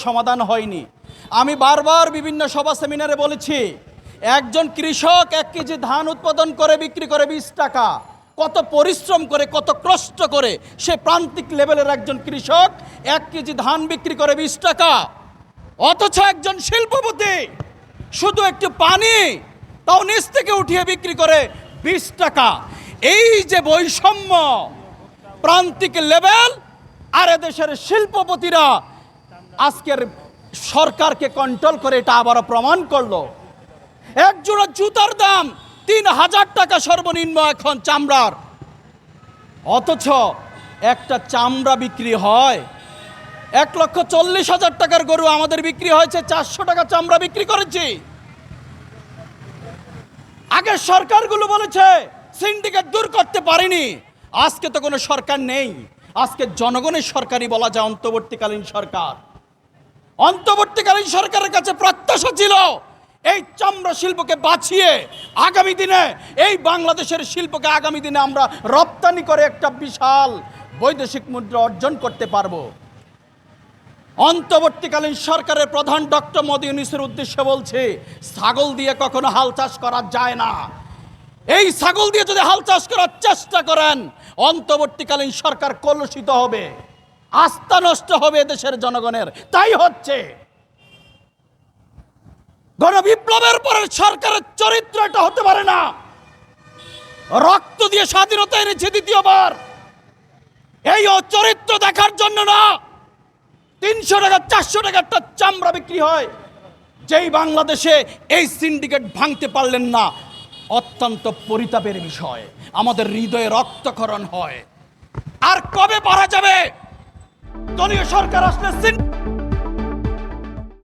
সমাধান হয়নি। আমি বারবার বিভিন্ন সভা সেমিনারে বলেছি, একজন কৃষক 1 কেজি ধান উৎপাদন করে বিক্রি করে 20 টাকা। কত পরিশ্রম করে, কত কষ্ট করে সে প্রান্তিক লেভেলের একজন কৃষক 1 কেজি ধান বিক্রি করে 20 টাকা। অথচ একজন শিল্পপতি শুধু একটু পানি তাও নিচ থেকে উঠিয়ে বিক্রি করে 20 টাকা। এই যে বৈষম্য, প্রান্তিক লেভেল আর এদেশের শিল্পপতিরা আজকের সরকারকে কন্ট্রোল করে এটা আবারও প্রমাণ করলো। এক জোড়া জুতার দাম 3000 টাকা সর্বনিম্ন এখন চামড়ার। অথচ একটা চামড়া বিক্রি হয় 1,40,000 টাকার গরু আমাদের বিক্রি হয়েছে 400 টাকা চামড়া বিক্রি করেছি। আগের সরকারগুলো বলেছে সিন্ডিকেট দূর করতে পারেনি। আজকে তো কোনো সরকার নেই, আজকে জনগণের সরকারই বলা যায় অন্তর্বর্তীকালীন সরকার। অন্তর্বর্তীকালীন সরকারের কাছে প্রত্যাশা ছিল এই চামড়া শিল্পকে বাঁচিয়ে আগামী দিনে এই বাংলাদেশের শিল্পকে আগামী দিনে আমরা রপ্তানি করে একটা বিশাল বৈদেশিক মুদ্রা অর্জন করতে পারবো। অন্তর্বর্তীকালীন সরকারের প্রধান ডক্টর মোদি ইউনূসের উদ্দেশ্যে বলছে, ছাগল দিয়ে কখনো হাল চাষ করা যায় না। এই ছাগল দিয়ে যদি হাল চাষ করার চেষ্টা করেন, অন্তর্বর্তীকালীন সরকার কলুষিত হবে, আস্থা নষ্ট হবে দেশের জনগণের। তাই হচ্ছে গণবিপ্লবের পরের সরকারের চরিত্র এটা হতে পারে না। রক্ত দিয়ে স্বাধীনতা এনেছে দ্বিতীয়বার, এই চরিত্র দেখার জন্য না। 300 টাকা 400 টাকা একটা চামড়া বিক্রি হয়। যেই বাংলাদেশে এই সিন্ডিকেট ভাঙতে পারলেন না, অত্যন্ত পরিতাপের বিষয়। আমাদের হৃদয়ে রক্তক্ষরণ হয়। আর কবে পারা যাবে? দলীয় সরকার আসলে